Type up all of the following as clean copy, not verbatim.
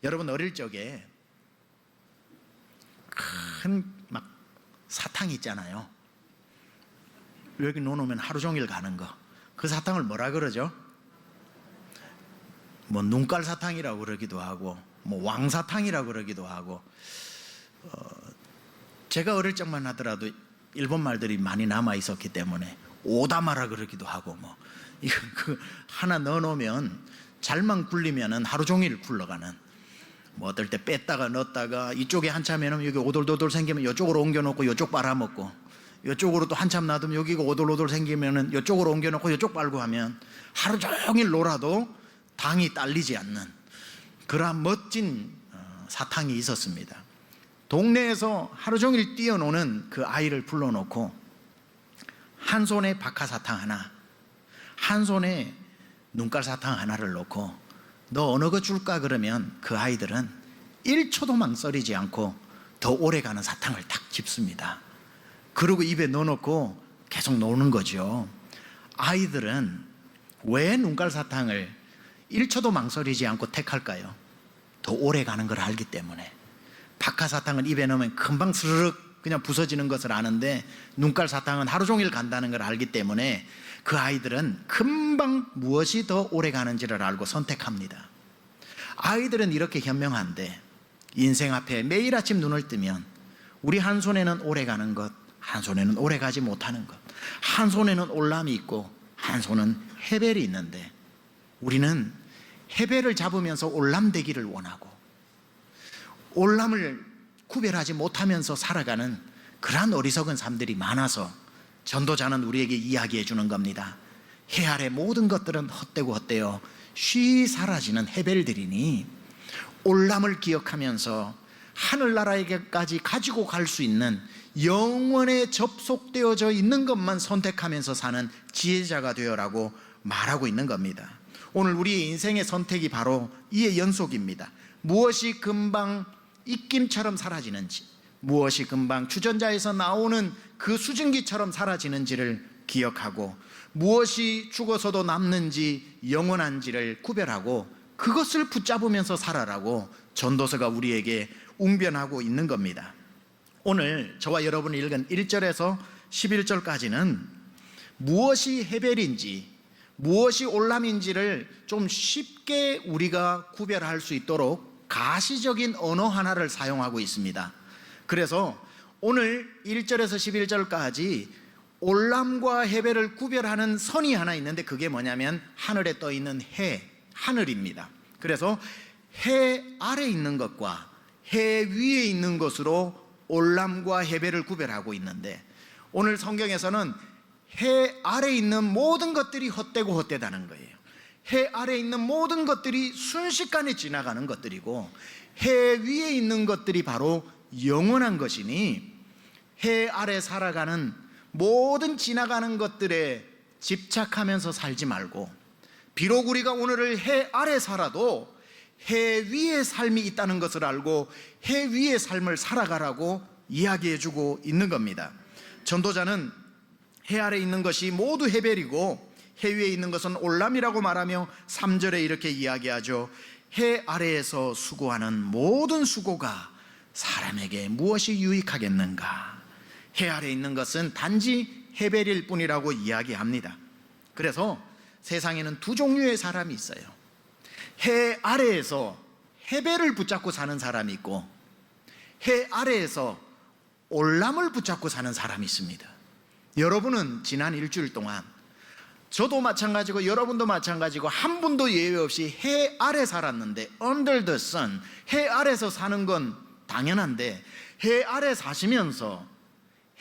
여러분 어릴 적에 큰 막 사탕 있잖아요. 여기 놓으면 하루 종일 가는 거. 그 사탕을 뭐라 그러죠? 뭐 눈깔 사탕이라고 그러기도 하고 뭐 왕사탕이라고 그러기도 하고 제가 어릴 적만 하더라도 일본 말들이 많이 남아 있었기 때문에 오다마라 그러기도 하고 뭐 이거 하나 넣어 놓으면 잘만 굴리면은 하루 종일 굴러가는, 뭐 어떨 때 뺐다가 넣었다가 이쪽에 한참에는 여기 오돌도돌 생기면 이쪽으로 옮겨놓고 이쪽 빨아먹고, 이쪽으로 또 한참 놔두면 여기가 오돌오돌 생기면은 이쪽으로 옮겨놓고 이쪽 빨고 하면 하루 종일 놀아도 당이 딸리지 않는 그러한 멋진 사탕이 있었습니다. 동네에서 하루 종일 뛰어노는 그 아이를 불러놓고 한 손에 박하사탕 하나, 한 손에 눈깔 사탕 하나를 놓고 너 어느 거 줄까 그러면 그 아이들은 1초도 망설이지 않고 더 오래가는 사탕을 탁 집습니다. 그리고 입에 넣어놓고 계속 노는 거죠. 아이들은 왜 눈깔 사탕을 1초도 망설이지 않고 택할까요? 더 오래가는 걸 알기 때문에. 박하사탕은 입에 넣으면 금방 스르륵 그냥 부서지는 것을 아는데 눈깔 사탕은 하루 종일 간다는 걸 알기 때문에 그 아이들은 금방 무엇이 더 오래 가는지를 알고 선택합니다. 아이들은 이렇게 현명한데 인생 앞에 매일 아침 눈을 뜨면 우리 한 손에는 오래 가는 것, 한 손에는 오래 가지 못하는 것, 한 손에는 올람이 있고 한 손은 해벨이 있는데 우리는 해벨을 잡으면서 올람되기를 원하고 올람을 구별하지 못하면서 살아가는 그러한 어리석은 삶들이 많아서 전도자는 우리에게 이야기해 주는 겁니다. 해 아래 모든 것들은 헛되고 헛되어 쉬 사라지는 해벨들이니 올람을 기억하면서 하늘나라에게까지 가지고 갈 수 있는 영원에 접속되어져 있는 것만 선택하면서 사는 지혜자가 되어라고 말하고 있는 겁니다. 오늘 우리의 인생의 선택이 바로 이의 연속입니다. 무엇이 금방 입김처럼 사라지는지, 무엇이 금방 주전자에서 나오는 그 수증기처럼 사라지는지를 기억하고 무엇이 죽어서도 남는지 영원한지를 구별하고 그것을 붙잡으면서 살아라고 전도서가 우리에게 웅변하고 있는 겁니다. 오늘 저와 여러분이 읽은 1절에서 11절까지는 무엇이 해벨인지 무엇이 올람인지를 좀 쉽게 우리가 구별할 수 있도록 가시적인 언어 하나를 사용하고 있습니다. 그래서 오늘 1절에서 11절까지 올람과 해벨을 구별하는 선이 하나 있는데 그게 뭐냐면 하늘에 떠 있는 해, 하늘입니다. 그래서 해 아래 있는 것과 해 위에 있는 것으로 올람과 해벨을 구별하고 있는데 오늘 성경에서는 해 아래 있는 모든 것들이 헛되고 헛되다는 거예요. 해 아래 있는 모든 것들이 순식간에 지나가는 것들이고 해 위에 있는 것들이 바로 영원한 것이니 해 아래 살아가는 모든 지나가는 것들에 집착하면서 살지 말고 비록 우리가 오늘을 해 아래 살아도 해 위의 삶이 있다는 것을 알고 해 위의 삶을 살아가라고 이야기해주고 있는 겁니다. 전도자는 해 아래 있는 것이 모두 해벨이고 해 위에 있는 것은 올람이라고 말하며 3절에 이렇게 이야기하죠. 해 아래에서 수고하는 모든 수고가 사람에게 무엇이 유익하겠는가? 해 아래에 있는 것은 단지 해벨일 뿐이라고 이야기합니다. 그래서 세상에는 두 종류의 사람이 있어요. 해 아래에서 해벨을 붙잡고 사는 사람이 있고 해 아래에서 올람을 붙잡고 사는 사람이 있습니다. 여러분은 지난 일주일 동안 저도 마찬가지고 여러분도 마찬가지고 한 분도 예외 없이 해 아래 살았는데 under the sun, 해 아래서 사는 건 당연한데 해 아래 사시면서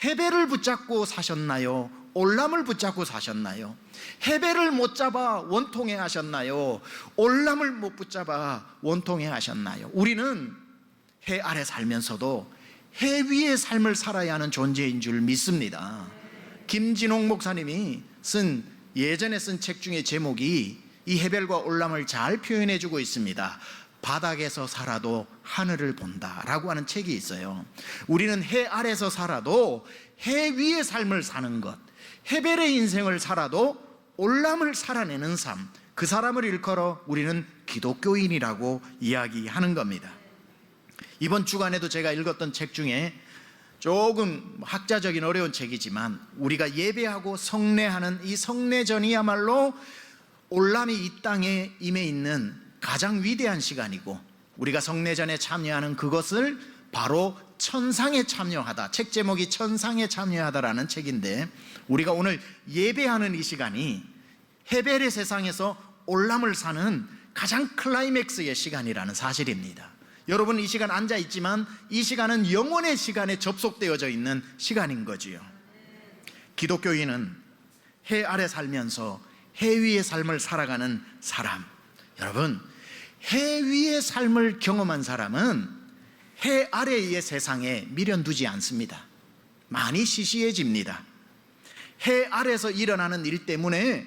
해벨을 붙잡고 사셨나요? 올람을 붙잡고 사셨나요? 해벨을 못 잡아 원통해 하셨나요? 올람을 못 붙잡아 원통해 하셨나요? 우리는 해 아래 살면서도 해 위의 삶을 살아야 하는 존재인 줄 믿습니다. 김진홍 목사님이 예전에 쓴 책 중에 제목이 이 해벨과 올람을 잘 표현해 주고 있습니다. 바닥에서 살아도 하늘을 본다 라고 하는 책이 있어요. 우리는 해 아래서 살아도 해 위의 삶을 사는 것, 해벨의 인생을 살아도 올람을 살아내는 삶, 그 사람을 일컬어 우리는 기독교인이라고 이야기하는 겁니다. 이번 주간에도 제가 읽었던 책 중에 조금 학자적인 어려운 책이지만 우리가 예배하고 성례하는 이 성례전이야말로 올람이 이 땅에 임해 있는 가장 위대한 시간이고, 우리가 성례전에 참여하는 그것을 바로 천상에 참여하다, 책 제목이 천상에 참여하다라는 책인데, 우리가 오늘 예배하는 이 시간이 헤벨의 세상에서 올람을 사는 가장 클라이맥스의 시간이라는 사실입니다. 여러분, 이 시간 앉아 있지만 이 시간은 영혼의 시간에 접속되어져 있는 시간인 거지요. 기독교인은 해 아래 살면서 해 위의 삶을 살아가는 사람, 여러분, 해 위의 삶을 경험한 사람은 해 아래의 세상에 미련두지 않습니다. 많이 시시해집니다. 해 아래에서 일어나는 일 때문에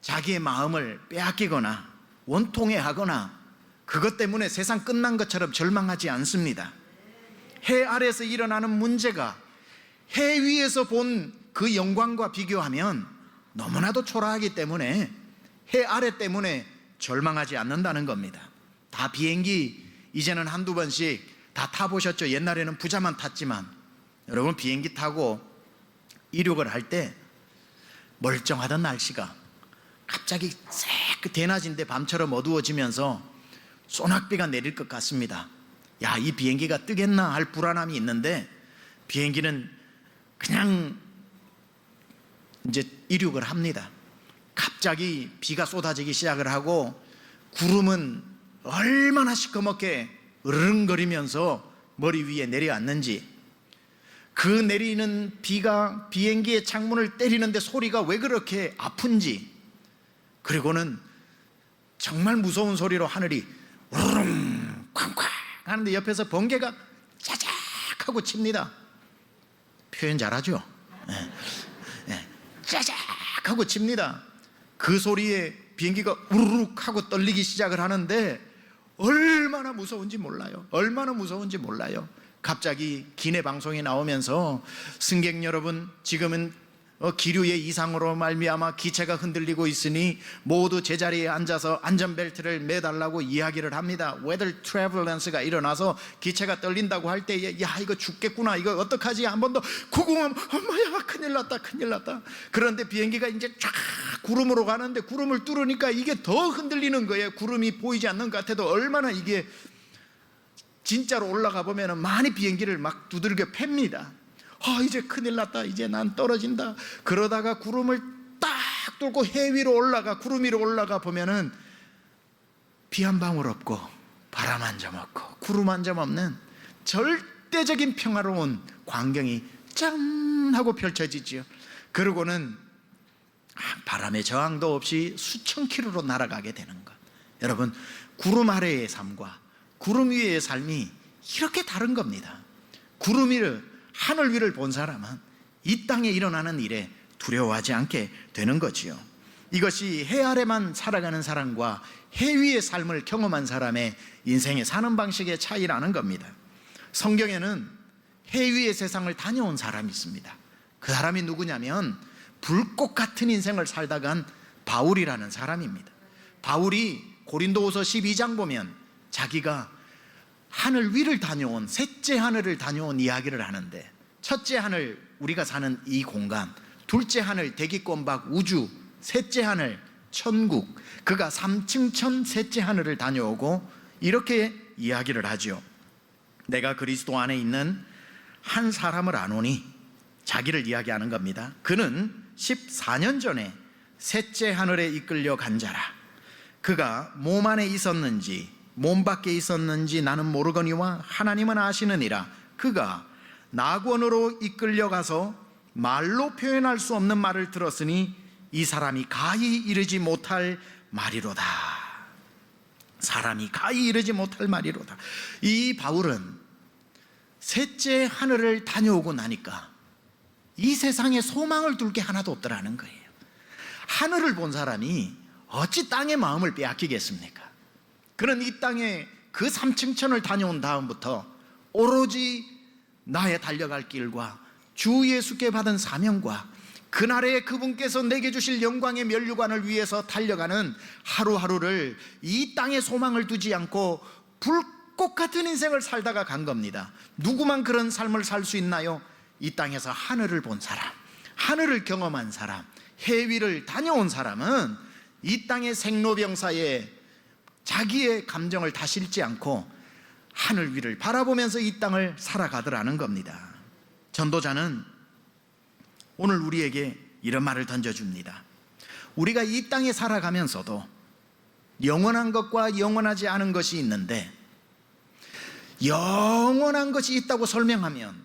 자기의 마음을 빼앗기거나 원통해하거나 그것 때문에 세상 끝난 것처럼 절망하지 않습니다. 해 아래에서 일어나는 문제가 해 위에서 본 그 영광과 비교하면 너무나도 초라하기 때문에 해 아래 때문에 절망하지 않는다는 겁니다. 다 비행기 이제는 한두 번씩 다 타보셨죠? 옛날에는 부자만 탔지만, 여러분, 비행기 타고 이륙을 할 때 멀쩡하던 날씨가 갑자기 새 대낮인데 밤처럼 어두워지면서 소낙비가 내릴 것 같습니다. 야, 이 비행기가 뜨겠나 할 불안함이 있는데 비행기는 그냥 이제 이륙을 합니다. 갑자기 비가 쏟아지기 시작을 하고 구름은 얼마나 시커멓게 으르렁거리면서 머리 위에 내려앉는지, 그 내리는 비가 비행기의 창문을 때리는데 소리가 왜 그렇게 아픈지, 그리고는 정말 무서운 소리로 하늘이 우르릉 쾅쾅 하는데 옆에서 번개가 짜작 하고 칩니다. 표현 잘하죠? 짜작 하고 칩니다. 그 소리에 비행기가 우르륵 하고 떨리기 시작을 하는데 얼마나 무서운지 몰라요. 얼마나 무서운지 몰라요. 갑자기 기내 방송이 나오면서 승객 여러분, 지금은 기류의 이상으로 말미암아 기체가 흔들리고 있으니 모두 제자리에 앉아서 안전벨트를 매달라고 이야기를 합니다. Weather turbulence가 일어나서 기체가 떨린다고 할 때에 야, 이거 죽겠구나, 이거 어떡하지, 한 번 더 구궁하면 엄마야 큰일 났다, 큰일 났다. 그런데 비행기가 이제 쫙 구름으로 가는데 구름을 뚫으니까 이게 더 흔들리는 거예요. 구름이 보이지 않는 것 같아도 얼마나 이게 진짜로 올라가 보면 많이 비행기를 막 두들겨 팹니다. 이제 큰일 났다, 이제 난 떨어진다. 그러다가 구름을 딱 뚫고 해 위로 올라가, 구름 위로 올라가 보면은 비 한 방울 없고 바람 한 점 없고 구름 한 점 없는 절대적인 평화로운 광경이 짠 하고 펼쳐지지요. 그러고는 바람의 저항도 없이 수천 킬로로 날아가게 되는 것. 여러분, 구름 아래의 삶과 구름 위의 삶이 이렇게 다른 겁니다. 구름 위를, 하늘 위를 본 사람은 이 땅에 일어나는 일에 두려워하지 않게 되는 거지요. 이것이 해 아래만 살아가는 사람과 해 위의 삶을 경험한 사람의 인생의 사는 방식의 차이라는 겁니다. 성경에는 해 위의 세상을 다녀온 사람이 있습니다. 그 사람이 누구냐면 불꽃 같은 인생을 살다간 바울이라는 사람입니다. 바울이 고린도후서 12장 보면 자기가 하늘 위를 다녀온, 셋째 하늘을 다녀온 이야기를 하는데, 첫째 하늘, 우리가 사는 이 공간, 둘째 하늘, 대기권박 우주, 셋째 하늘, 천국, 그가 3층 천 셋째 하늘을 다녀오고 이렇게 이야기를 하죠. 내가 그리스도 안에 있는 한 사람을 아노니, 자기를 이야기하는 겁니다. 그는 14년 전에 셋째 하늘에 이끌려 간 자라. 그가 몸 안에 있었는지 몸 밖에 있었는지 나는 모르거니와 하나님은 아시느니라. 그가 낙원으로 이끌려가서 말로 표현할 수 없는 말을 들었으니 이 사람이 가히 이르지 못할 말이로다. 사람이 가히 이르지 못할 말이로다. 이 바울은 셋째 하늘을 다녀오고 나니까 이 세상에 소망을 둘 게 하나도 없더라는 거예요. 하늘을 본 사람이 어찌 땅의 마음을 빼앗기겠습니까? 그는 이 땅에 그 3층 천을 다녀온 다음부터 오로지 나의 달려갈 길과 주 예수께 받은 사명과 그날에 그분께서 내게 주실 영광의 면류관을 위해서 달려가는 하루하루를 이 땅에 소망을 두지 않고 불꽃 같은 인생을 살다가 간 겁니다. 누구만 그런 삶을 살 수 있나요? 이 땅에서 하늘을 본 사람, 하늘을 경험한 사람, 해 위를 다녀온 사람은 이 땅의 생로병사에 자기의 감정을 다 실지 않고 하늘 위를 바라보면서 이 땅을 살아가더라는 겁니다. 전도자는 오늘 우리에게 이런 말을 던져줍니다. 우리가 이 땅에 살아가면서도 영원한 것과 영원하지 않은 것이 있는데, 영원한 것이 있다고 설명하면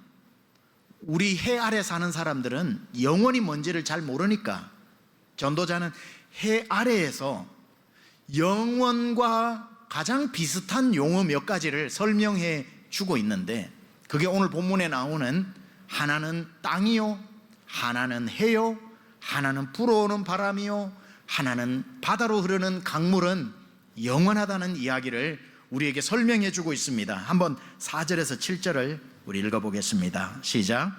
우리 해 아래 사는 사람들은 영원이 뭔지를 잘 모르니까 전도자는 해 아래에서 영원과 가장 비슷한 용어 몇 가지를 설명해 주고 있는데, 그게 오늘 본문에 나오는 하나는 땅이요, 하나는 해요, 하나는 불어오는 바람이요, 하나는 바다로 흐르는 강물은 영원하다는 이야기를 우리에게 설명해 주고 있습니다. 한번 4절에서 7절을 우리 읽어보겠습니다. 시작.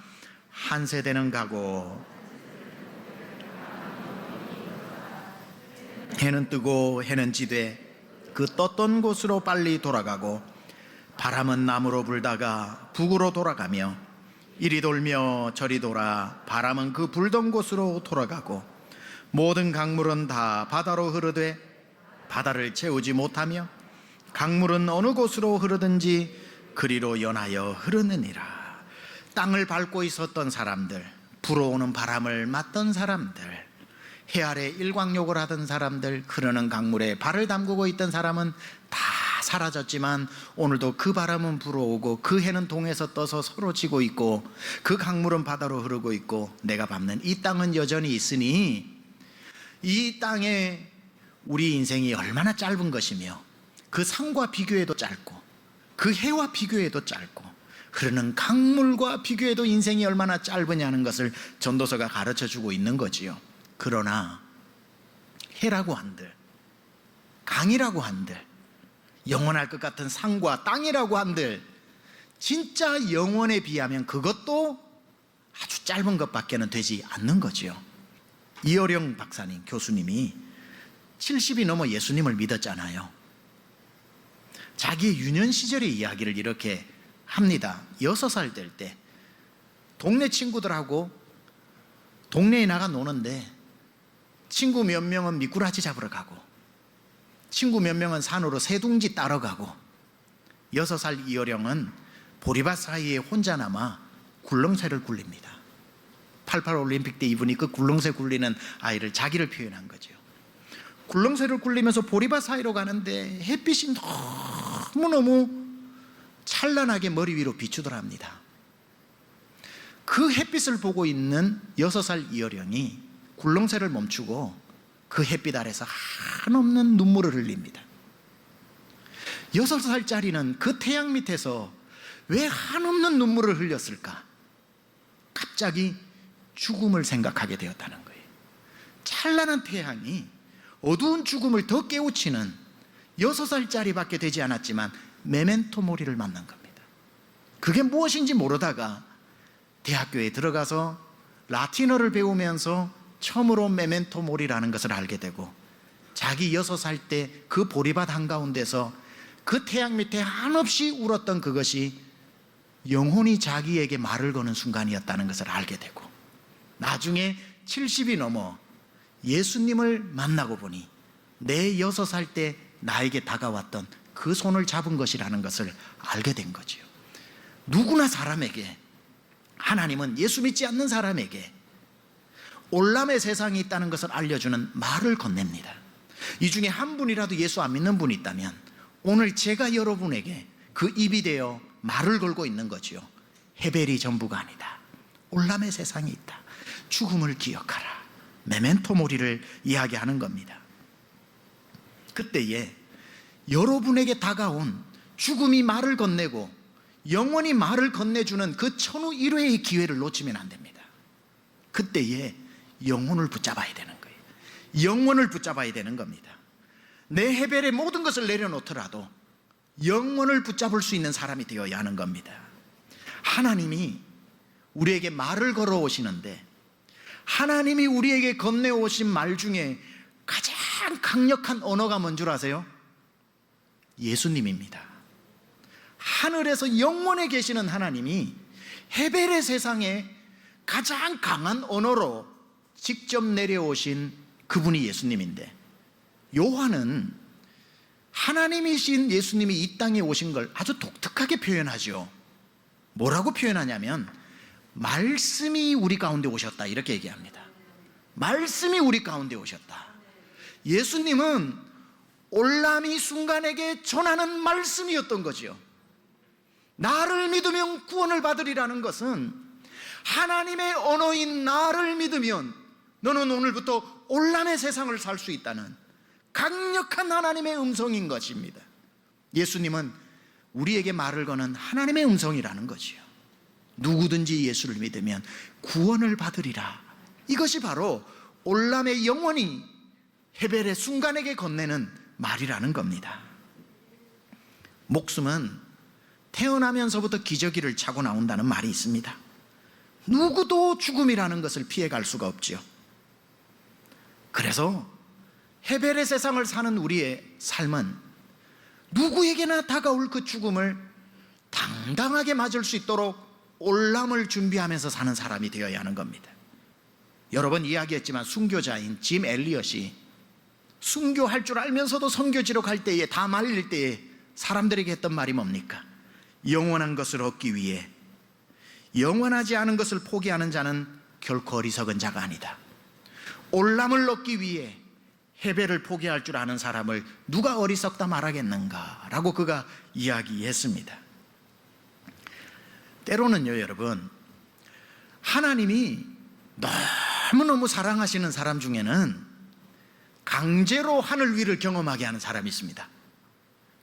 한 세대는 가고 해는 뜨고 해는 지되 그 떴던 곳으로 빨리 돌아가고, 바람은 남으로 불다가 북으로 돌아가며 이리 돌며 저리 돌아 바람은 그 불던 곳으로 돌아가고, 모든 강물은 다 바다로 흐르되 바다를 채우지 못하며 강물은 어느 곳으로 흐르든지 그리로 연하여 흐르느니라. 땅을 밟고 있었던 사람들, 불어오는 바람을 맞던 사람들, 해 아래 일광욕을 하던 사람들, 흐르는 강물에 발을 담그고 있던 사람은 다 사라졌지만 오늘도 그 바람은 불어오고 그 해는 동에서 떠서 서로 지고 있고 그 강물은 바다로 흐르고 있고 내가 밟는 이 땅은 여전히 있으니, 이 땅에 우리 인생이 얼마나 짧은 것이며 그 산과 비교해도 짧고 그 해와 비교해도 짧고 흐르는 강물과 비교해도 인생이 얼마나 짧으냐는 것을 전도서가 가르쳐주고 있는 거지요. 그러나 해라고 한들, 강이라고 한들, 영원할 것 같은 산과 땅이라고 한들 진짜 영원에 비하면 그것도 아주 짧은 것밖에는 되지 않는 거지요. 이어령 박사님, 교수님이 70이 넘어 예수님을 믿었잖아요. 자기의 유년 시절의 이야기를 이렇게 합니다. 6살 될 때 동네 친구들하고 동네에 나가 노는데 친구 몇 명은 미꾸라지 잡으러 가고 친구 몇 명은 산으로 새둥지 따러 가고, 6살 이어령은 보리밭 사이에 혼자 남아 굴렁쇠를 굴립니다. 88 올림픽 때 이분이 그 굴렁쇠 굴리는 아이를 자기를 표현한 거죠. 굴렁쇠를 굴리면서 보리밭 사이로 가는데 햇빛이 너무너무 찬란하게 머리 위로 비추더랍니다. 그 햇빛을 보고 있는 6살 이어령이 굴렁쇠를 멈추고 그 햇빛 아래서 한없는 눈물을 흘립니다. 6살짜리는 그 태양 밑에서 왜 한없는 눈물을 흘렸을까? 갑자기 죽음을 생각하게 되었다는 거예요. 찬란한 태양이 어두운 죽음을 더 깨우치는 6살짜리밖에 되지 않았지만 메멘토 모리를 만난 겁니다. 그게 무엇인지 모르다가 대학교에 들어가서 라틴어를 배우면서 처음으로 메멘토 모리라는 것을 알게 되고, 자기 6살 때 그 보리밭 한가운데서 그 태양 밑에 한없이 울었던 그것이 영혼이 자기에게 말을 거는 순간이었다는 것을 알게 되고, 나중에 70이 넘어 예수님을 만나고 보니 내 6살 때 나에게 다가왔던 그 손을 잡은 것이라는 것을 알게 된 거지요. 누구나 사람에게, 하나님은 예수 믿지 않는 사람에게 올람의 세상이 있다는 것을 알려주는 말을 건넵니다. 이 중에 한 분이라도 예수 안 믿는 분이 있다면 오늘 제가 여러분에게 그 입이 되어 말을 걸고 있는 거지요. 헤벨이 전부가 아니다. 올람의 세상이 있다. 죽음을 기억하라. 메멘토 모리를 이야기하는 겁니다. 그때에 여러분에게 다가온 죽음이 말을 건네고 영원히 말을 건네주는 그 천우 1회의 기회를 놓치면 안 됩니다. 그때에 영혼을 붙잡아야 되는 거예요. 영혼을 붙잡아야 되는 겁니다. 내 헤벨의 모든 것을 내려놓더라도 영혼을 붙잡을 수 있는 사람이 되어야 하는 겁니다. 하나님이 우리에게 말을 걸어오시는데 하나님이 우리에게 건네오신 말 중에 가장 강력한 언어가 뭔 줄 아세요? 예수님입니다. 하늘에서 영원에 계시는 하나님이 헤벨의 세상에 가장 강한 언어로 직접 내려오신 그분이 예수님인데, 요한은 하나님이신 예수님이 이 땅에 오신 걸 아주 독특하게 표현하죠. 뭐라고 표현하냐면 말씀이 우리 가운데 오셨다, 이렇게 얘기합니다. 말씀이 우리 가운데 오셨다. 예수님은 올라미 순간에게 전하는 말씀이었던 거지요. 나를 믿으면 구원을 받으리라는 것은, 하나님의 언어인 나를 믿으면 너는 오늘부터 올람의 세상을 살 수 있다는 강력한 하나님의 음성인 것입니다. 예수님은 우리에게 말을 거는 하나님의 음성이라는 거지요. 누구든지 예수를 믿으면 구원을 받으리라. 이것이 바로 올람의 영혼이 헤벨의 순간에게 건네는 말이라는 겁니다. 목숨은 태어나면서부터 기저귀를 차고 나온다는 말이 있습니다. 누구도 죽음이라는 것을 피해갈 수가 없지요. 그래서 헤벨의 세상을 사는 우리의 삶은 누구에게나 다가올 그 죽음을 당당하게 맞을 수 있도록 올람을 준비하면서 사는 사람이 되어야 하는 겁니다. 여러 번 이야기했지만 순교자인 짐 엘리엇이 순교할 줄 알면서도 선교지로 갈 때에, 다 말릴 때에 사람들에게 했던 말이 뭡니까? 영원한 것을 얻기 위해 영원하지 않은 것을 포기하는 자는 결코 어리석은 자가 아니다. 올람을 얻기 위해 헤벨을 포기할 줄 아는 사람을 누가 어리석다 말하겠는가 라고 그가 이야기했습니다. 때로는요, 여러분, 하나님이 너무너무 사랑하시는 사람 중에는 강제로 하늘 위를 경험하게 하는 사람이 있습니다.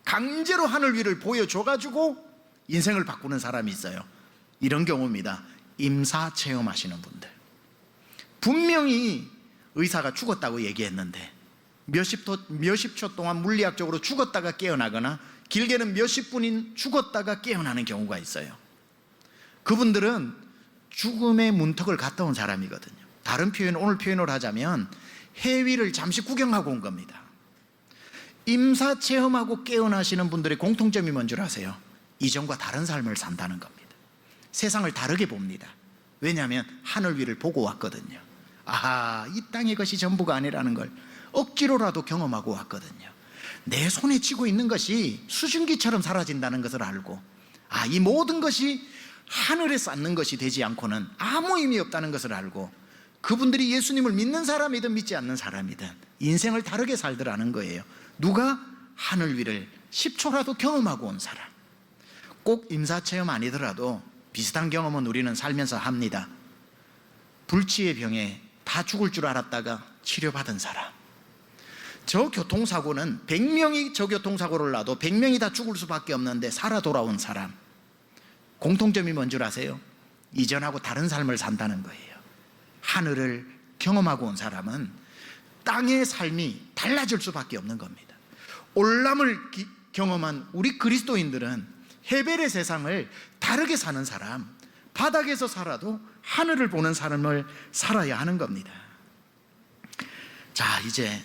강제로 하늘 위를 보여줘가지고 인생을 바꾸는 사람이 있어요. 이런 경우입니다. 임사 체험하시는 분들. 분명히 의사가 죽었다고 얘기했는데 몇십 초 동안 물리학적으로 죽었다가 깨어나거나 길게는 몇십 분인 죽었다가 깨어나는 경우가 있어요. 그분들은 죽음의 문턱을 갔다 온 사람이거든요. 다른 표현, 오늘 표현을 하자면 해위를 잠시 구경하고 온 겁니다. 임사 체험하고 깨어나시는 분들의 공통점이 뭔 줄 아세요? 이전과 다른 삶을 산다는 겁니다. 세상을 다르게 봅니다. 왜냐하면 하늘 위를 보고 왔거든요. 아하, 이 땅의 것이 전부가 아니라는 걸 억지로라도 경험하고 왔거든요. 내 손에 쥐고 있는 것이 수증기처럼 사라진다는 것을 알고, 아, 이 모든 것이 하늘에 쌓는 것이 되지 않고는 아무 의미 없다는 것을 알고, 그분들이 예수님을 믿는 사람이든 믿지 않는 사람이든 인생을 다르게 살더라는 거예요. 누가? 하늘 위를 10초라도 경험하고 온 사람. 꼭 임사체험 아니더라도 비슷한 경험은 우리는 살면서 합니다. 불치의 병에 다 죽을 줄 알았다가 치료받은 사람. 저 교통사고는 100명이 저 교통사고를 놔도 100명이 다 죽을 수밖에 없는데 살아 돌아온 사람. 공통점이 뭔 줄 아세요? 이전하고 다른 삶을 산다는 거예요. 하늘을 경험하고 온 사람은 땅의 삶이 달라질 수밖에 없는 겁니다. 올람을 경험한 우리 그리스도인들은 헤벨의 세상을 다르게 사는 사람, 바닥에서 살아도 하늘을 보는 삶을 살아야 하는 겁니다. 자, 이제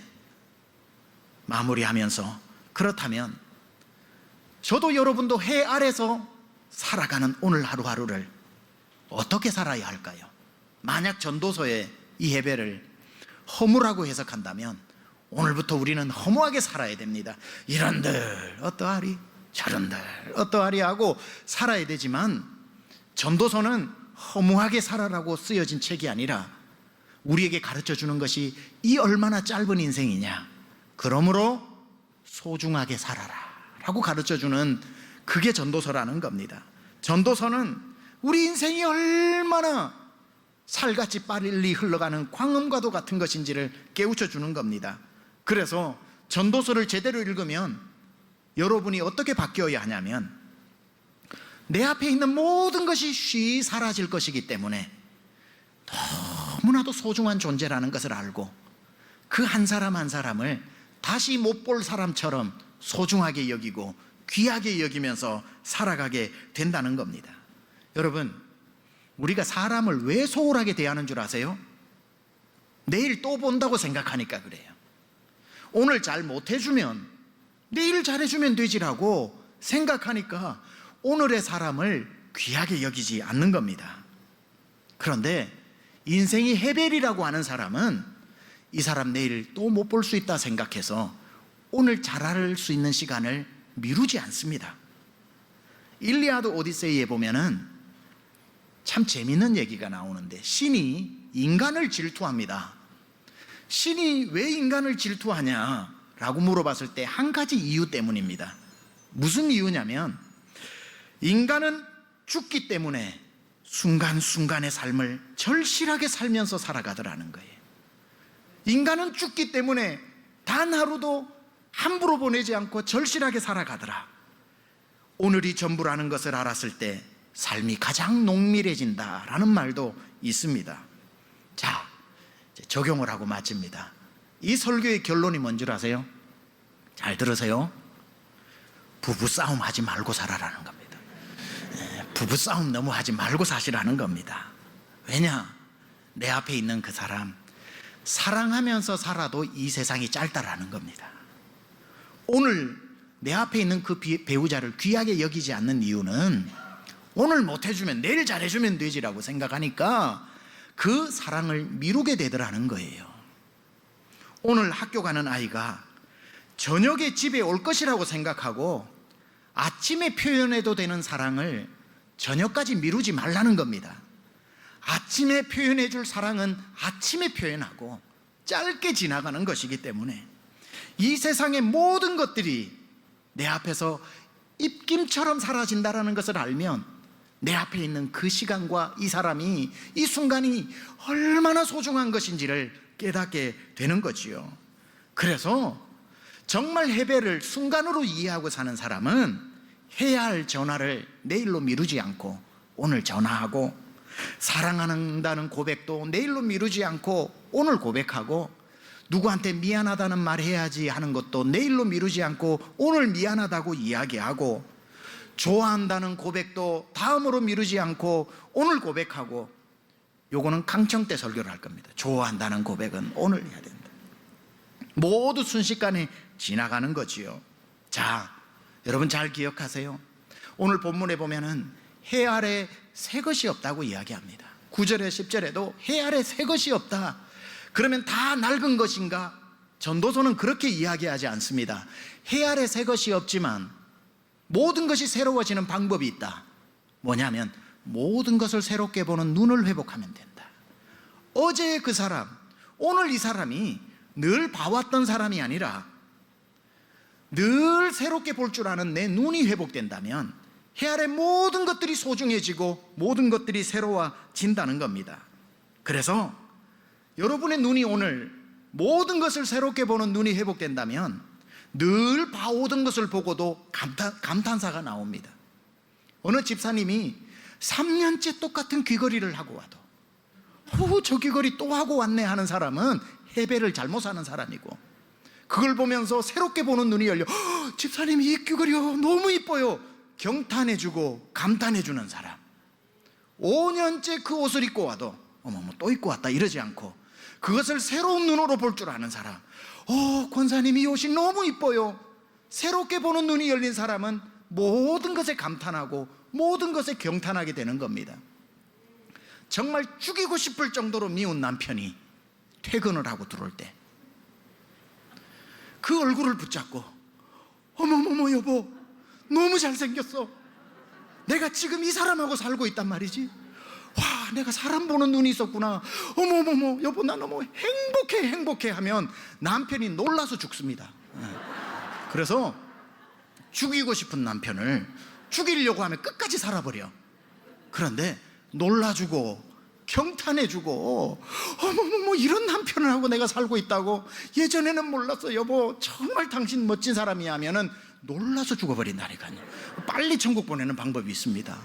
마무리하면서, 그렇다면 저도 여러분도 해 아래서 살아가는 오늘 하루하루를 어떻게 살아야 할까요? 만약 전도서에 이 헤벨을 허무라고 해석한다면 오늘부터 우리는 허무하게 살아야 됩니다. 이런들 어떠하리, 저런들 어떠하리 하고 살아야 되지만, 전도서는 허무하게 살아라고 쓰여진 책이 아니라 우리에게 가르쳐 주는 것이 이 얼마나 짧은 인생이냐, 그러므로 소중하게 살아라 라고 가르쳐 주는, 그게 전도서라는 겁니다. 전도서는 우리 인생이 얼마나 살같이 빨리 흘러가는 광음과도 같은 것인지를 깨우쳐 주는 겁니다. 그래서 전도서를 제대로 읽으면 여러분이 어떻게 바뀌어야 하냐면, 내 앞에 있는 모든 것이 쉬 사라질 것이기 때문에 너무나도 소중한 존재라는 것을 알고, 그 한 사람 한 사람을 다시 못 볼 사람처럼 소중하게 여기고 귀하게 여기면서 살아가게 된다는 겁니다. 여러분, 우리가 사람을 왜 소홀하게 대하는 줄 아세요? 내일 또 본다고 생각하니까 그래요. 오늘 잘 못해주면 내일 잘해주면 되지라고 생각하니까 오늘의 사람을 귀하게 여기지 않는 겁니다. 그런데 인생이 해벨이라고 하는 사람은 이 사람 내일 또 못 볼 수 있다 생각해서 오늘 잘할 수 있는 시간을 미루지 않습니다. 일리아드 오디세이에 보면은 참 재밌는 얘기가 나오는데, 신이 인간을 질투합니다. 신이 왜 인간을 질투하냐라고 물어봤을 때 한 가지 이유 때문입니다. 무슨 이유냐면, 인간은 죽기 때문에 순간순간의 삶을 절실하게 살면서 살아가더라는 거예요. 인간은 죽기 때문에 단 하루도 함부로 보내지 않고 절실하게 살아가더라. 오늘이 전부라는 것을 알았을 때 삶이 가장 농밀해진다라는 말도 있습니다. 자, 이제 적용을 하고 마칩니다. 이 설교의 결론이 뭔 줄 아세요? 잘 들으세요. 부부싸움 하지 말고 살아라는 겁니다. 부부싸움 너무 하지 말고 사시라는 겁니다. 왜냐? 내 앞에 있는 그 사람 사랑하면서 살아도 이 세상이 짧다라는 겁니다. 오늘 내 앞에 있는 그 배우자를 귀하게 여기지 않는 이유는 오늘 못해주면 내일 잘해주면 되지라고 생각하니까 그 사랑을 미루게 되더라는 거예요. 오늘 학교 가는 아이가 저녁에 집에 올 것이라고 생각하고 아침에 표현해도 되는 사랑을 저녁까지 미루지 말라는 겁니다. 아침에 표현해 줄 사랑은 아침에 표현하고 짧게 지나가는 것이기 때문에 이 세상의 모든 것들이 내 앞에서 입김처럼 사라진다는 것을 알면 내 앞에 있는 그 시간과 이 사람이, 이 순간이 얼마나 소중한 것인지를 깨닫게 되는 거지요. 그래서 정말 해배를 순간으로 이해하고 사는 사람은 해야 할 전화를 내일로 미루지 않고 오늘 전화하고, 사랑한다는 고백도 내일로 미루지 않고 오늘 고백하고, 누구한테 미안하다는 말 해야지 하는 것도 내일로 미루지 않고 오늘 미안하다고 이야기하고, 좋아한다는 고백도 다음으로 미루지 않고 오늘 고백하고, 요거는 강청 때 설교를 할 겁니다. 좋아한다는 고백은 오늘 해야 된다. 모두 순식간에 지나가는 거지요. 자, 여러분 잘 기억하세요. 오늘 본문에 보면은 해 아래 새 것이 없다고 이야기합니다. 9절에 10절에도 해 아래 새 것이 없다. 그러면 다 낡은 것인가? 전도서는 그렇게 이야기하지 않습니다. 해 아래 새 것이 없지만 모든 것이 새로워지는 방법이 있다. 뭐냐면 모든 것을 새롭게 보는 눈을 회복하면 된다. 어제의 그 사람, 오늘 이 사람이 늘 봐왔던 사람이 아니라 늘 새롭게 볼 줄 아는 내 눈이 회복된다면 해 아래 모든 것들이 소중해지고 모든 것들이 새로워진다는 겁니다. 그래서 여러분의 눈이 오늘 모든 것을 새롭게 보는 눈이 회복된다면 늘 봐오던 것을 보고도 감탄사가 나옵니다. 어느 집사님이 3년째 똑같은 귀걸이를 하고 와도 저 귀걸이 또 하고 왔네 하는 사람은 해배를 잘못 사는 사람이고, 그걸 보면서 새롭게 보는 눈이 열려 집사님 이 귀걸이요 너무 이뻐요 경탄해주고 감탄해주는 사람, 5년째 그 옷을 입고 와도 어머머 또 입고 왔다 이러지 않고 그것을 새로운 눈으로 볼 줄 아는 사람, 권사님 이 옷이 너무 이뻐요, 새롭게 보는 눈이 열린 사람은 모든 것에 감탄하고 모든 것에 경탄하게 되는 겁니다. 정말 죽이고 싶을 정도로 미운 남편이 퇴근을 하고 들어올 때 그 얼굴을 붙잡고 어머머머 여보 너무 잘생겼어, 내가 지금 이 사람하고 살고 있단 말이지, 와 내가 사람 보는 눈이 있었구나, 어머머머 여보 나 너무 행복해 하면 남편이 놀라서 죽습니다. 그래서 죽이고 싶은 남편을 죽이려고 하면 끝까지 살아버려. 그런데 놀라주고 경탄해주고 어머머머 이런 남편을 하고 내가 살고 있다고, 예전에는 몰랐어 여보 정말 당신 멋진 사람이야 하면은 놀라서 죽어버린다니까요. 빨리 천국 보내는 방법이 있습니다.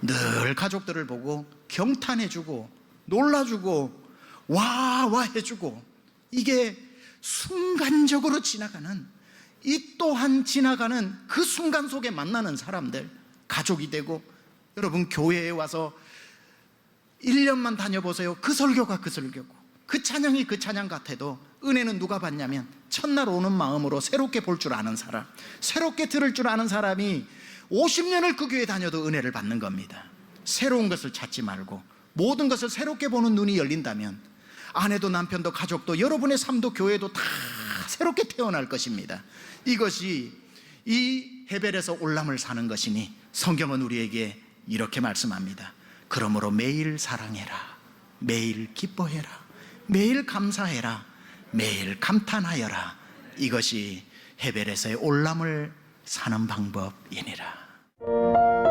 늘 가족들을 보고 경탄해주고 놀라주고 와 해주고, 이게 순간적으로 지나가는, 이 또한 지나가는 그 순간 속에 만나는 사람들, 가족이 되고, 여러분 교회에 와서 1년만 다녀보세요. 그 설교가 그 설교고 그 찬양이 그 찬양 같아도 은혜는 누가 받냐면 첫날 오는 마음으로 새롭게 볼 줄 아는 사람, 새롭게 들을 줄 아는 사람이 50년을 그 교회 다녀도 은혜를 받는 겁니다. 새로운 것을 찾지 말고 모든 것을 새롭게 보는 눈이 열린다면 아내도 남편도 가족도 여러분의 삶도 교회도 다 새롭게 태어날 것입니다. 이것이 이 헤벨에서 올람을 사는 것이니 성경은 우리에게 이렇게 말씀합니다. 그러므로 매일 사랑해라, 매일 기뻐해라, 매일 감사해라, 매일 감탄하여라. 이것이 헤벨에서의 올람을 사는 방법이니라.